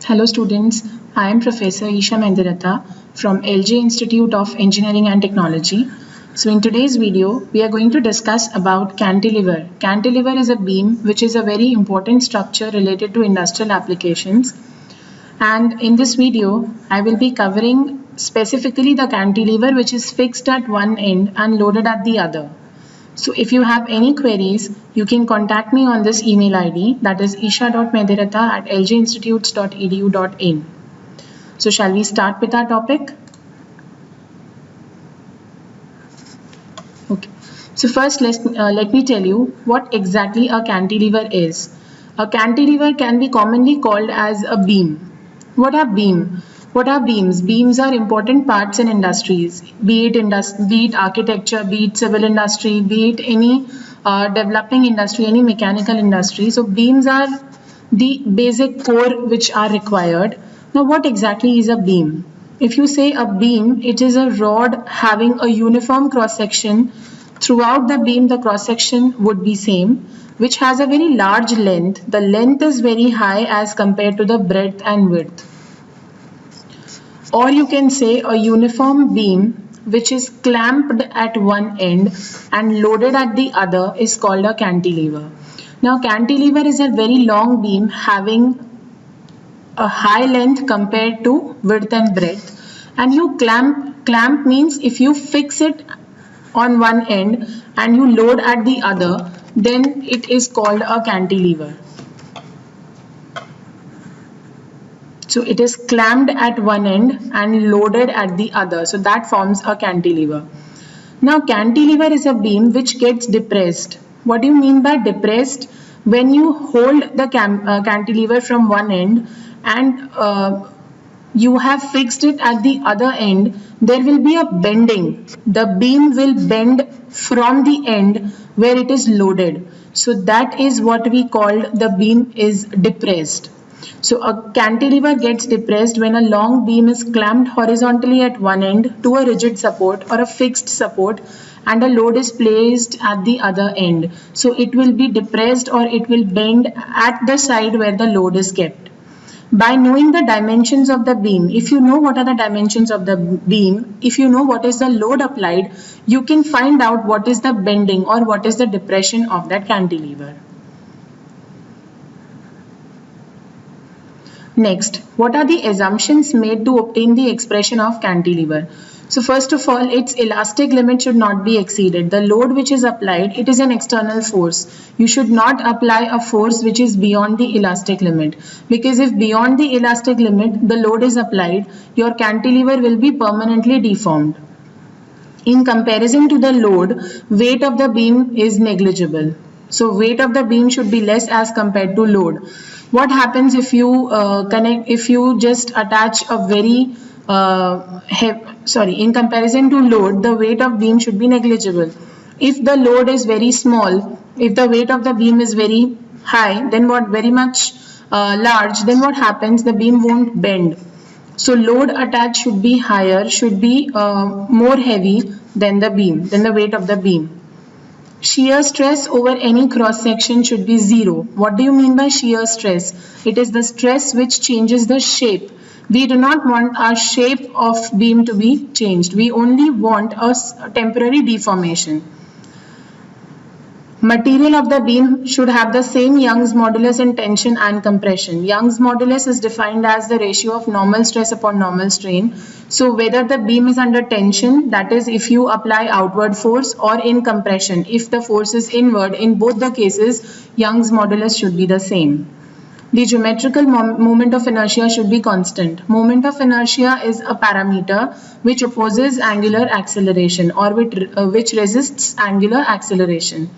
Hello students, I am Professor Isha Mendiratha from LJ Institute of Engineering and Technology. So in today's video, we are going to discuss about cantilever. Cantilever is a beam which is a very important structure related to industrial applications. And in this video, I will be covering specifically the cantilever which is fixed at one end and loaded at the other. So if you have any queries, you can contact me on this email ID, that is isha.mediratha@ljinstitutes.edu.in. So shall we start with our topic? Okay. So first let me tell you what exactly a cantilever is. A cantilever can be commonly called as a beam. What are beam? What are beams? Beams are important parts in industries, be it architecture, be it civil industry, be it any developing industry, any mechanical industry. So beams are the basic core which are required. Now what exactly is a beam? If you say a beam, it is a rod having a uniform cross section. Throughout the beam, the cross section would be same, which has a very large length. The length is very high as compared to the breadth and width. Or you can say a uniform beam which is clamped at one end and loaded at the other is called a cantilever. Now cantilever is a very long beam having a high length compared to width and breadth, and you clamp means if you fix it on one end and you load at the other, then it is called a cantilever. So it is clamped at one end and loaded at the other. So that forms a cantilever. Now cantilever is a beam which gets depressed. What do you mean by depressed? When you hold the cantilever from one end and you have fixed it at the other end, there will be a bending. The beam will bend from the end where it is loaded. So that is what we called the beam is depressed. So a cantilever gets depressed when a long beam is clamped horizontally at one end to a rigid support or a fixed support and a load is placed at the other end. So it will be depressed or it will bend at the side where the load is kept. By knowing the dimensions of the beam, if you know what are the dimensions of the beam, if you know what is the load applied, you can find out what is the bending or what is the depression of that cantilever. Next, what are the assumptions made to obtain the expression of cantilever? So first of all, its elastic limit should not be exceeded. The load which is applied, it is an external force. You should not apply a force which is beyond the elastic limit, because if beyond the elastic limit the load is applied, your cantilever will be permanently deformed. In comparison to the load, weight of the beam is negligible. So weight of the beam should be less as compared to load. What happens if you just attach a very in comparison to load, the weight of beam should be negligible. If the load is very small, if the weight of the beam is very high, then very much large, then what happens? The beam won't bend. So load attached should be higher, should be more heavy than the weight of the beam. Shear stress over any cross section should be zero. What do you mean by shear stress? It is the stress which changes the shape. We do not want our shape of beam to be changed. We only want a temporary deformation. Material of the beam should have the same Young's modulus in tension and compression. Young's modulus is defined as the ratio of normal stress upon normal strain. So whether the beam is under tension, that is if you apply outward force, or in compression, if the force is inward, in both the cases, Young's modulus should be the same. The geometrical moment of inertia should be constant. Moment of inertia is a parameter which opposes angular acceleration or which resists angular acceleration.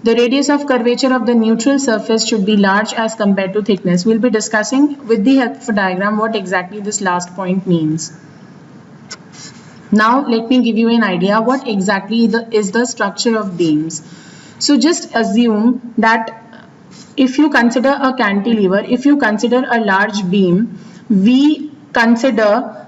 The radius of curvature of the neutral surface should be large as compared to thickness. We'll be discussing with the help of a diagram what exactly this last point means. Now let me give you an idea what exactly is the structure of beams. So just assume that if you consider a cantilever, if you consider a large beam, we assume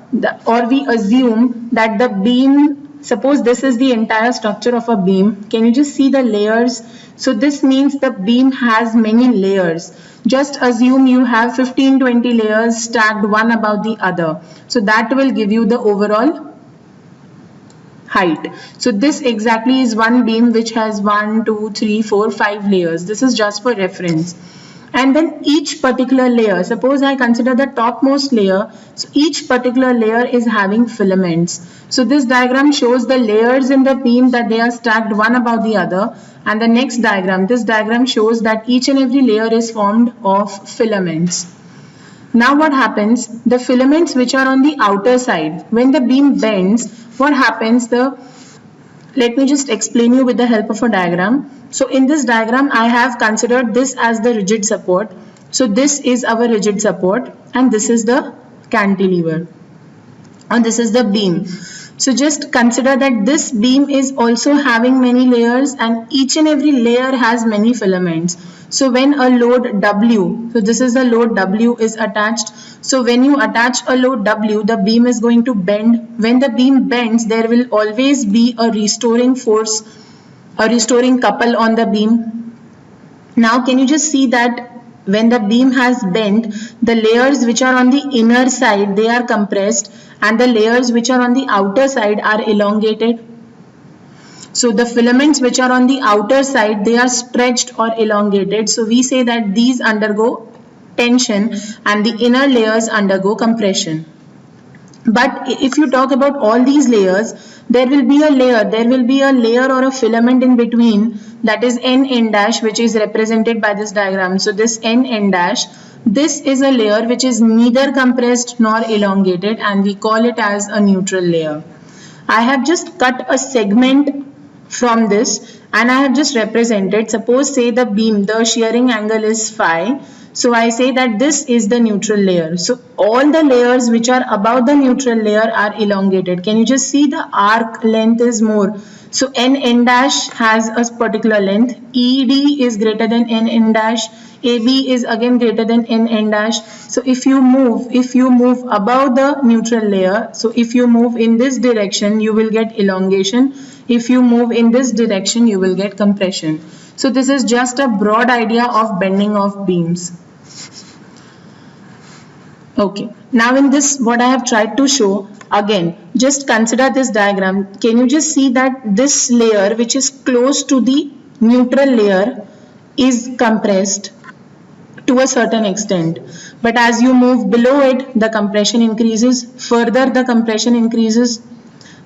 that the beam, suppose this is the entire structure of a beam. Can you just see the layers? So this means the beam has many layers. Just assume you have 15-20 layers stacked one above the other. So that will give you the overall height. So this exactly is one beam which has 1, 2, 3, 4, 5 layers. This is just for reference. And then each particular layer, suppose I consider the topmost layer, so each particular layer is having filaments. So this diagram shows the layers in the beam, that they are stacked one above the other, and the next diagram, this diagram shows that each and every layer is formed of filaments. Now what happens, the filaments which are on the outer side, when the beam bends, what happens, let me just explain you with the help of a diagram. So in this diagram, I have considered this as the rigid support. So this is our rigid support and this is the cantilever, and this is the beam. So just consider that this beam is also having many layers and each and every layer has many filaments. So when a load W, so this is the load W is attached. So when you attach a load W, the beam is going to bend. When the beam bends, there will always be a restoring force, a restoring couple on the beam. Now can you just see that when the beam has bent, the layers which are on the inner side, they are compressed, and the layers which are on the outer side are elongated. So the filaments which are on the outer side, they are stretched or elongated. So we say that these undergo tension and the inner layers undergo compression. But if you talk about all these layers, there will be a layer or a filament in between, that is N dash, which is represented by this diagram. So this N dash, this is a layer which is neither compressed nor elongated, and we call it as a neutral layer. I have just cut a segment from this and I have just represented, suppose say the beam, the shearing angle is phi. So I say that this is the neutral layer. So all the layers which are above the neutral layer are elongated. Can you just see the arc length is more? So N dash has a particular length. ED is greater than N dash. AB is again greater than N dash. So if you move above the neutral layer, so if you move in this direction, you will get elongation. If you move in this direction, you will get compression. So this is just a broad idea of bending of beams. Okay, now in this, what I have tried to show, again, just consider this diagram. Can you just see that this layer which is close to the neutral layer is compressed to a certain extent, but as you move below it, the compression increases, further the compression increases.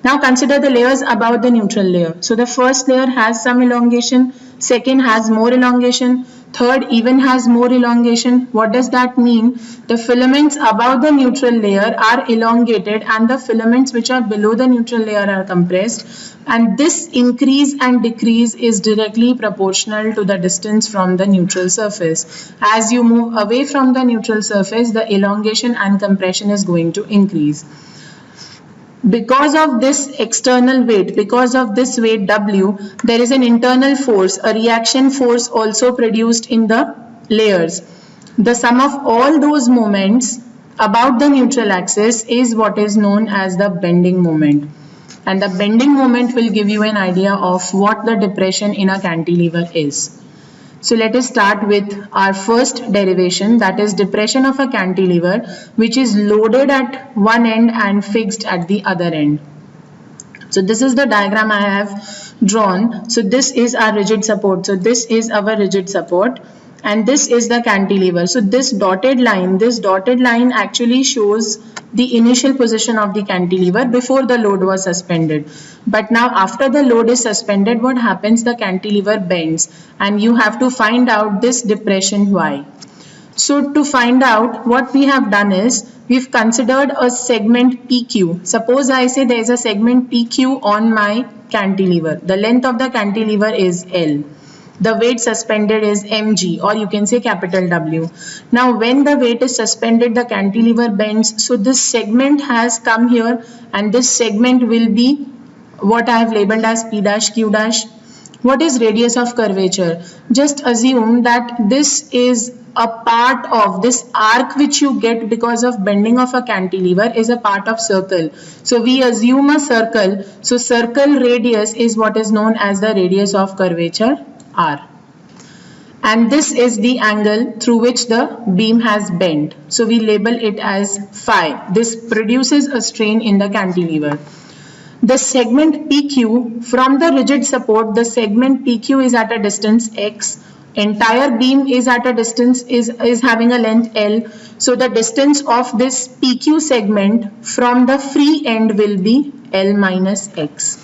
Now consider the layers above the neutral layer. So the first layer has some elongation, second has more elongation, third even has more elongation. What does that mean? The filaments above the neutral layer are elongated and the filaments which are below the neutral layer are compressed, and this increase and decrease is directly proportional to the distance from the neutral surface. As you move away from the neutral surface, the elongation and compression is going to increase. Because of this external weight, because of this weight W, there is an internal force, a reaction force also produced in the layers. The sum of all those moments about the neutral axis is what is known as the bending moment. And the bending moment will give you an idea of what the depression in a cantilever is. So let us start with our first derivation, that is depression of a cantilever, which is loaded at one end and fixed at the other end. So this is the diagram I have drawn. So this is our rigid support. So this is our rigid support and this is the cantilever. So this dotted line actually shows the initial position of the cantilever before the load was suspended. But now after the load is suspended, what happens? The cantilever bends and you have to find out this depression Y. So to find out, what we have done is we've considered a segment PQ. Suppose I say there is a segment PQ on my cantilever. The length of the cantilever is L. The weight suspended is mg, or you can say capital W. Now when the weight is suspended, the cantilever bends. So this segment has come here and this segment will be what I have labeled as P dash Q dash. What is radius of curvature? Just assume that this is a part of this arc which you get because of bending of a cantilever is a part of circle. So we assume a circle. So circle radius is what is known as the radius of curvature R. and this is the angle through which the beam has bent. So we label it as phi. This produces a strain in the cantilever. The segment PQ from the rigid support, the segment PQ is at a distance x. Entire beam is at a distance is having a length L. So the distance of this PQ segment from the free end will be L minus x.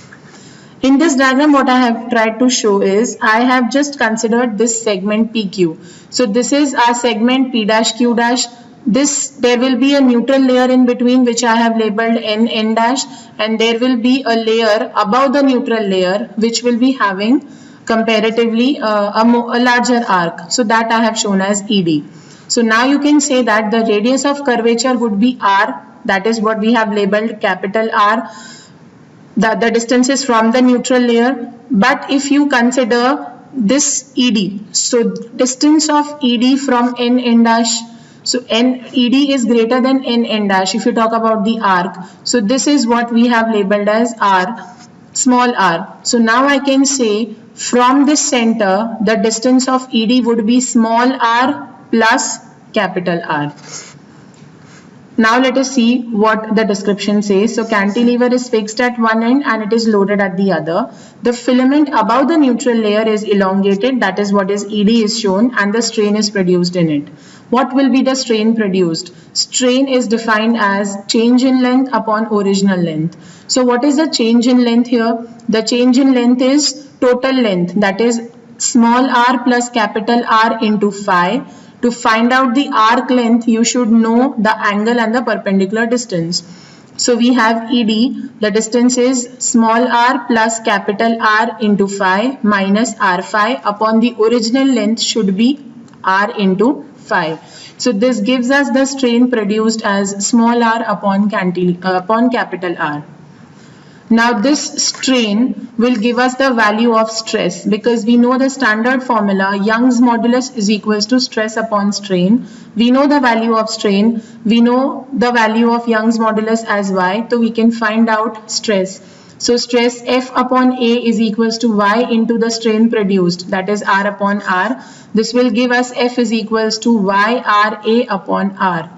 In this diagram, what I have tried to show is I have just considered this segment PQ. So this is our segment P dash Q dash. There will be a neutral layer in between which I have labeled N dash, and there will be a layer above the neutral layer which will be having comparatively a larger arc. So that I have shown as ED. So now you can say that the radius of curvature would be R. That is what we have labeled capital R. The distance is from the neutral layer. But if you consider this ED, so distance of ED from N dash, so ED is greater than N dash if you talk about the arc. So this is what we have labeled as R, small r. So now I can say from this center the distance of ED would be small r plus capital R. Now let us see what the description says. So cantilever is fixed at one end and it is loaded at the other. The filament above the neutral layer is elongated, that is what is ED is shown, and the strain is produced in it. What will be the strain produced? Strain is defined as change in length upon original length. So what is the change in length here? The change in length is total length, that is small r plus capital R into phi. To find out the arc length, you should know the angle and the perpendicular distance. So we have ED, the distance is small r plus capital R into phi minus r phi upon the original length should be r into phi. So this gives us the strain produced as small r upon capital R. Now this strain will give us the value of stress, because we know the standard formula Young's modulus is equals to stress upon strain. We know the value of strain, we know the value of Young's modulus as y, so we can find out stress. So stress F upon A is equals to y into the strain produced, that is R upon R. This will give us F is equals to y R A upon R.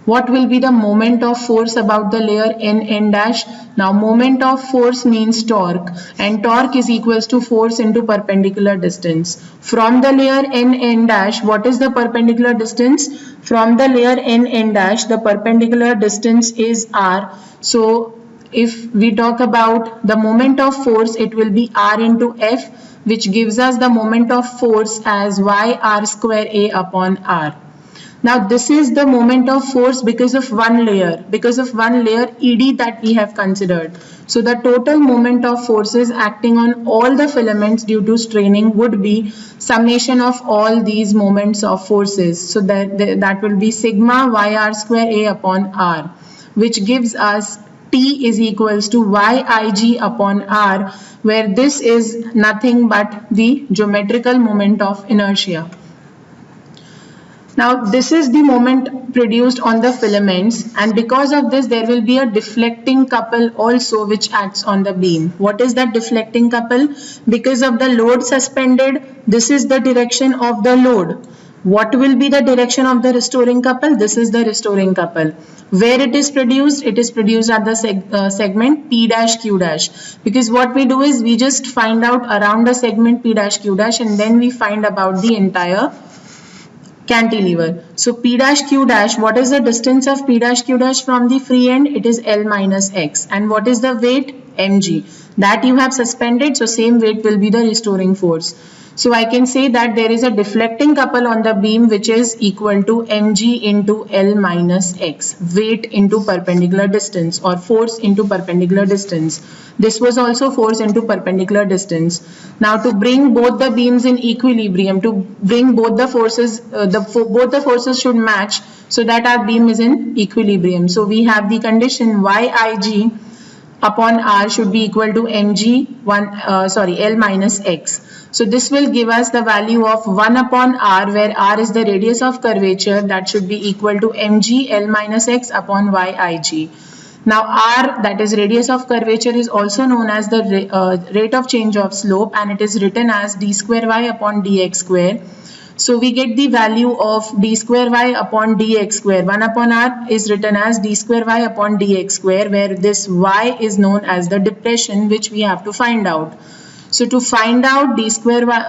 What will be the moment of force about the layer N dash? Now moment of force means torque, and torque is equals to force into perpendicular distance. From the layer N dash, what is the perpendicular distance? From the layer N dash, the perpendicular distance is R. So if we talk about the moment of force, it will be R into F, which gives us the moment of force as y R square A upon R. Now this is the moment of force because of one layer ED that we have considered. So the total moment of forces acting on all the filaments due to straining would be summation of all these moments of forces. So that will be sigma YR square A upon R, which gives us T is equals to YIG upon R, where this is nothing but the geometrical moment of inertia. Now this is the moment produced on the filaments, and because of this there will be a deflecting couple also which acts on the beam. What is that deflecting couple? Because of the load suspended, this is the direction of the load. What will be the direction of the restoring couple? This is the restoring couple. Where it is produced? It is produced at the segment P dash Q dash. Because what we do is we just find out around the segment P dash Q dash and then we find about the entire cantilever. So P dash Q dash, what is the distance of P dash Q dash from the free end? It is L minus X. And what is the weight? Mg. That you have suspended, so same weight will be the restoring force. So I can say that there is a deflecting couple on the beam which is equal to mg into L minus x, weight into perpendicular distance or force into perpendicular distance. This was also force into perpendicular distance. Now to bring both the beams in equilibrium, to bring both the forces, both the forces should match so that our beam is in equilibrium. So we have the condition Yig upon R should be equal to mg L minus x. So this will give us the value of 1 upon R, where R is the radius of curvature, that should be equal to mg L minus x upon Yig. Now r, that is radius of curvature, is also known as the rate of change of slope, and it is written as d square y upon dx square. So we get the value of d square y upon dx square. 1 upon r is written as d square y upon dx square, where this y is known as the depression which we have to find out. So to find out d square y,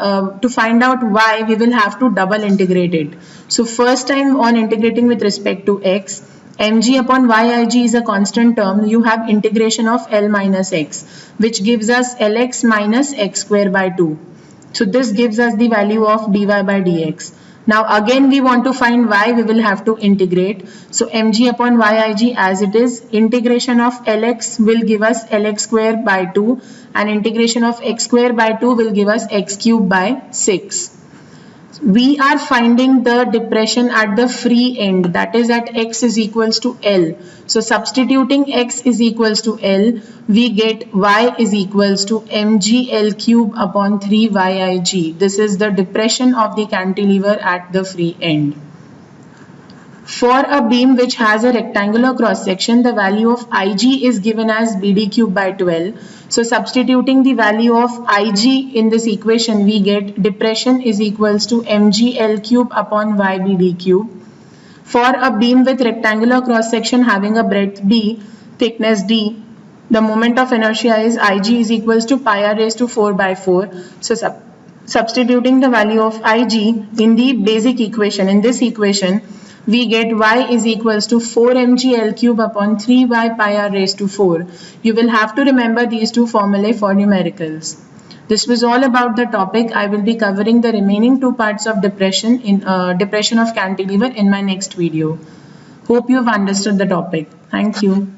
to find out y, we will have to double integrate it. So first time on integrating with respect to x, mg upon yig is a constant term. You have integration of L minus x, which gives us Lx minus x square by 2. So this gives us the value of dy by dx. Now again we want to find y, we will have to integrate. So mg upon yig as it is, integration of Lx will give us Lx square by 2, and integration of x square by 2 will give us x cube by 6. We are finding the depression at the free end, that is at x is equals to L. So substituting x is equals to L, we get y is equals to mg L cube upon 3 yig. This is the depression of the cantilever at the free end. For a beam which has a rectangular cross section, the value of Ig is given as BD cube by 12. So substituting the value of Ig in this equation, we get depression is equals to mgl cube upon ybd cube. For a beam with rectangular cross section having a breadth b, thickness d, the moment of inertia is Ig is equals to pi r raised to 4 by 4. So substituting the value of Ig in the basic equation, in this equation, we get y is equals to 4 mg L cube upon 3y pi r raised to 4. You will have to remember these two formulae for numericals. This was all about the topic. I will be covering the remaining two parts of depression of cantilever in my next video. Hope you have understood the topic. Thank you.